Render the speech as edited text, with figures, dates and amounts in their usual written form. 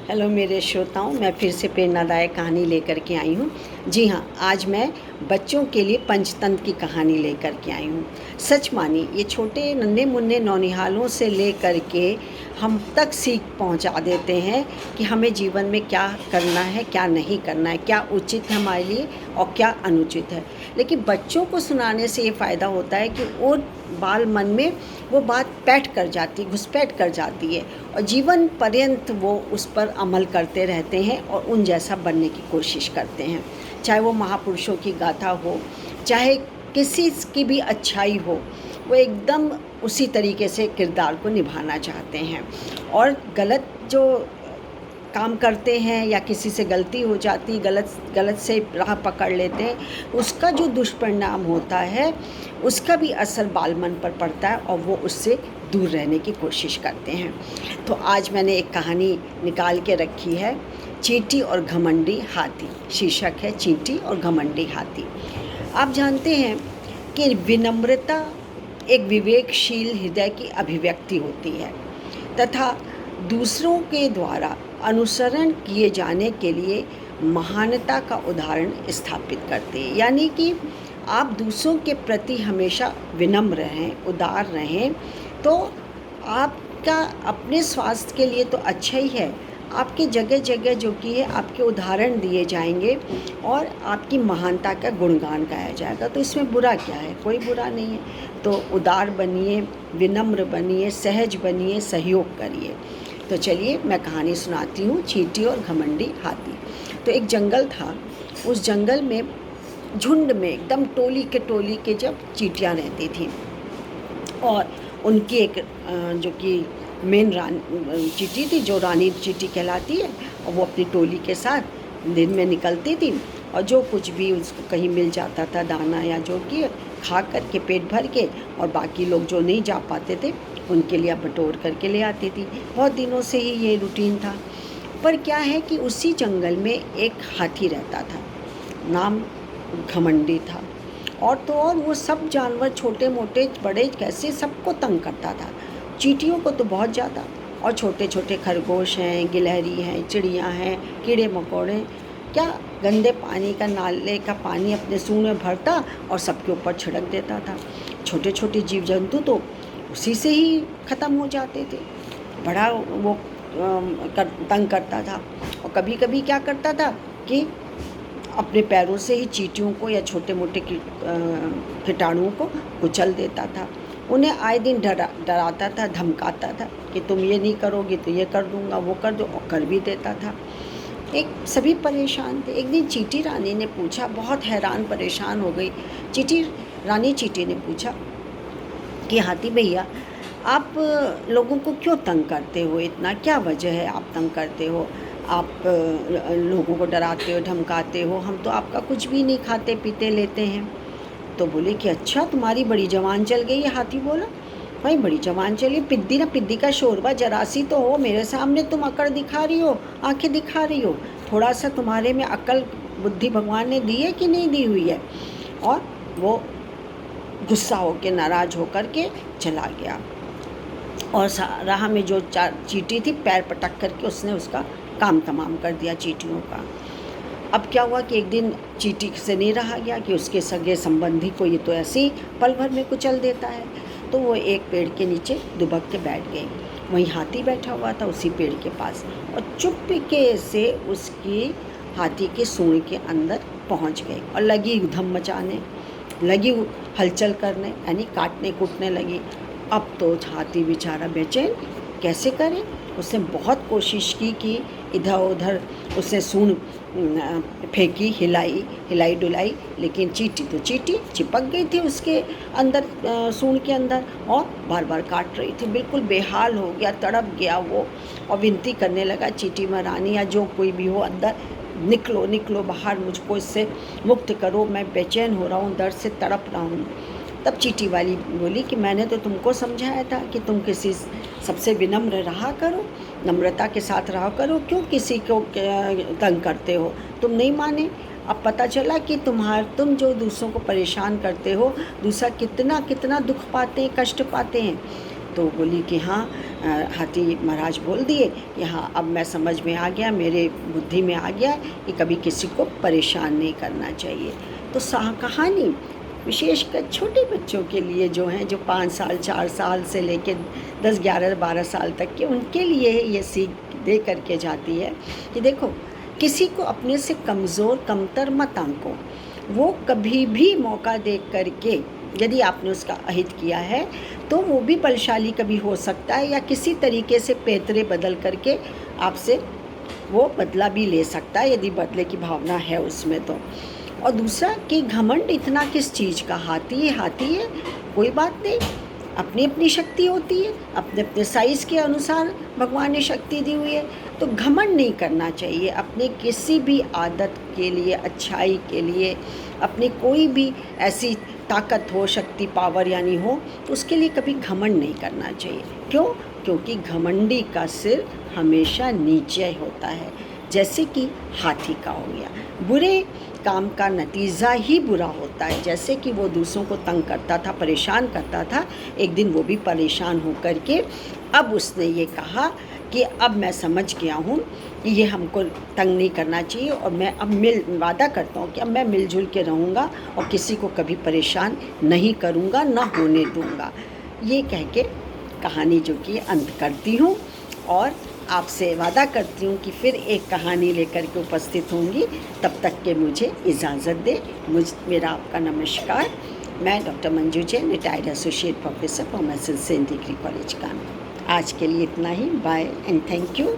Hello मेरे श्रोताओं, मैं फिर से प्रेरणादायक कहानी लेकर के आई हूँ। जी हाँ, आज मैं बच्चों के लिए पंचतंत्र की कहानी लेकर के आई हूँ। सच मानिए, ये छोटे नन्हे मुन्ने नौनिहालों से लेकर के हम तक सीख पहुँचा देते हैं कि हमें जीवन में क्या करना है, क्या नहीं करना है, क्या उचित है हमारे लिए और क्या अनुचित है। लेकिन बच्चों को सुनाने से ये फ़ायदा होता है कि वो बाल मन में वो बात बैठ कर जाती, घुसपैठ कर जाती है और जीवन पर्यंत वो उस पर अमल करते रहते हैं और उन जैसा बनने की कोशिश करते हैं। चाहे वो महापुरुषों की गाथा हो, चाहे किसी की भी अच्छाई हो, वो एकदम उसी तरीके से किरदार को निभाना चाहते हैं। और गलत जो काम करते हैं या किसी से गलती हो जाती, गलत से राह पकड़ लेते हैं, उसका जो दुष्परिणाम होता है उसका भी असर बाल मन पर पड़ता है और वो उससे दूर रहने की कोशिश करते हैं। तो आज मैंने एक कहानी निकाल के रखी है, चींटी और घमंडी हाथी। शीर्षक है चींटी और घमंडी हाथी। आप जानते हैं कि विनम्रता एक विवेकशील हृदय की अभिव्यक्ति होती है तथा दूसरों के द्वारा अनुसरण किए जाने के लिए महानता का उदाहरण स्थापित करते हैं। यानी कि आप दूसरों के प्रति हमेशा विनम्र रहें, उदार रहें, तो आपका अपने स्वास्थ्य के लिए तो अच्छा ही है, आपकी जगह जगह जो कि है आपके उदाहरण दिए जाएंगे और आपकी महानता का गुणगान गाया जाएगा। तो इसमें बुरा क्या है? कोई बुरा नहीं है। तो उदार बनिए, विनम्र बनिए, सहज बनिए, सहयोग करिए। तो चलिए मैं कहानी सुनाती हूँ, चींटी और घमंडी हाथी। तो एक जंगल था, उस जंगल में झुंड में एकदम टोली के जब चींटियाँ रहती थी और उनकी एक जो कि मेन चींटी थी, जो रानी चींटी कहलाती है, और वो अपनी टोली के साथ दिन में निकलती थी और जो कुछ भी उसको कहीं मिल जाता था, दाना या जो कि खा कर के पेट भर के, और बाकी लोग जो नहीं जा पाते थे उनके लिए बटोर करके ले आती थी। बहुत दिनों से ही ये रूटीन था। पर क्या है कि उसी जंगल में एक हाथी रहता था, नाम घमंडी था। और तो और वो सब जानवर, छोटे मोटे बड़े कैसे, सबको तंग करता था। चींटियों को तो बहुत ज़्यादा, और छोटे छोटे खरगोश हैं, गिलहरी हैं, चिड़ियाँ हैं, कीड़े मकोड़े, क्या गंदे पानी का, नाले का पानी अपने सूंड में भरता और सबके ऊपर छिड़क देता था। छोटे छोटे जीव जंतु तो उसी से ही ख़त्म हो जाते थे। बड़ा वो तंग करता था। और कभी कभी क्या करता था कि अपने पैरों से ही चींटियों को या छोटे मोटे कीटाणुओं को कुचल देता था। उन्हें आए दिन डराता था, धमकाता था कि तुम ये नहीं करोगे तो ये कर दूंगा, वो कर दो, और कर भी देता था। एक सभी परेशान थे। एक दिन चींटी रानी ने पूछा, बहुत हैरान परेशान हो गई रानी चींटी ने पूछा कि हाथी भैया, आप लोगों को क्यों तंग करते हो इतना? क्या वजह है आप तंग करते हो? आप लोगों को डराते हो, धमकाते हो, हम तो आपका कुछ भी नहीं खाते पीते लेते हैं। तो बोले कि अच्छा, तुम्हारी बड़ी जवान चल गई है। हाथी बोला, भाई बड़ी जवान चली, पिद्दी ना पिद्दी का शोरबा, जरासी तो हो, मेरे सामने तुम अकड़ दिखा रही हो, आंखें दिखा रही हो। थोड़ा सा तुम्हारे में अकल बुद्धि भगवान ने दी है कि नहीं दी हुई है? और वो गुस्सा होकर, नाराज होकर के चला गया। और राह में जो चींटी थी, पैर पटक करके उसने उसका काम तमाम कर दिया चींटियों का। अब क्या हुआ कि एक दिन चींटी से नहीं रहा गया कि उसके सगे संबंधी को ये तो ऐसे ही पल भर में कुचल देता है। तो वो एक पेड़ के नीचे दुबक के बैठ गई। वहीं हाथी बैठा हुआ था उसी पेड़ के पास, और चुपके से उसकी हाथी के सूंड के अंदर पहुंच गई और लगी धम मचाने, लगी हलचल करने, यानी काटने कूटने लगी। अब तो हाथी बेचारा बेचैन, कैसे करे? उसने बहुत कोशिश की कि इधर उधर उसने सूंड फेंकी, हिलाई डुलाई, लेकिन चींटी तो चींटी चिपक गई थी उसके अंदर, सूंड के अंदर, और बार बार काट रही थी। बिल्कुल बेहाल हो गया, तड़प गया वो, और विनती करने लगा, चींटी महारानी या जो कोई भी हो, अंदर निकलो निकलो बाहर, मुझको इससे मुक्त करो, मैं बेचैन हो रहा हूँ, दर्द से तड़प रहा हूँ। तब चींटी वाली बोली कि मैंने तो तुमको समझाया था कि तुम किसी सबसे विनम्र रहा करो, नम्रता के साथ रहा करो, क्यों किसी को तंग करते हो? तुम नहीं माने। अब पता चला कि तुम जो दूसरों को परेशान करते हो, दूसरा कितना कितना दुख पाते हैं, कष्ट पाते हैं। तो बोली कि हाँ, हाथी महाराज बोल दिए कि हाँ, अब मैं समझ में आ गया, मेरे बुद्धि में आ गया कि कभी किसी को परेशान नहीं करना चाहिए। तो कहानी विशेषकर छोटे बच्चों के लिए जो हैं, जो 5 साल 4 साल से लेकर 10 11 12 साल तक के, उनके लिए ये सीख दे करके जाती है कि देखो, किसी को अपने से कमज़ोर कमतर मत आंको। वो कभी भी मौका देख करके, यदि आपने उसका अहित किया है तो वो भी बलशाली कभी हो सकता है, या किसी तरीके से पैतरे बदल करके आपसे वो बदला भी ले सकता है, यदि बदले की भावना है उसमें तो। और दूसरा कि घमंड इतना किस चीज़ का, हाथी है, कोई बात नहीं, अपनी अपनी शक्ति होती है, अपने अपने साइज़ के अनुसार भगवान ने शक्ति दी हुई है। तो घमंड नहीं करना चाहिए अपने किसी भी आदत के लिए, अच्छाई के लिए, अपनी कोई भी ऐसी ताकत हो, शक्ति, पावर यानी हो, तो उसके लिए कभी घमंड नहीं करना चाहिए। क्यों? क्योंकि घमंडी का सिर हमेशा नीचे होता है, जैसे कि हाथी का हो गया। बुरे काम का नतीजा ही बुरा होता है। जैसे कि वो दूसरों को तंग करता था, परेशान करता था, एक दिन वो भी परेशान होकर के अब उसने ये कहा कि अब मैं समझ गया हूँ कि ये हमको तंग नहीं करना चाहिए, और मैं अब वादा करता हूँ कि अब मैं मिलजुल के रहूँगा और किसी को कभी परेशान नहीं करूँगा, ना होने दूँगा। ये कह के कहानी जो कि अंत करती हूँ, और आपसे वादा करती हूँ कि फिर एक कहानी लेकर के उपस्थित होंगी। तब तक के मुझे इजाज़त दें। मेरा आपका नमस्कार। मैं doctor Manju Jain, retired associate professor, commerce and सेंट डिग्री कॉलेज, कानपुर। आज के लिए इतना ही। Bye and thank you.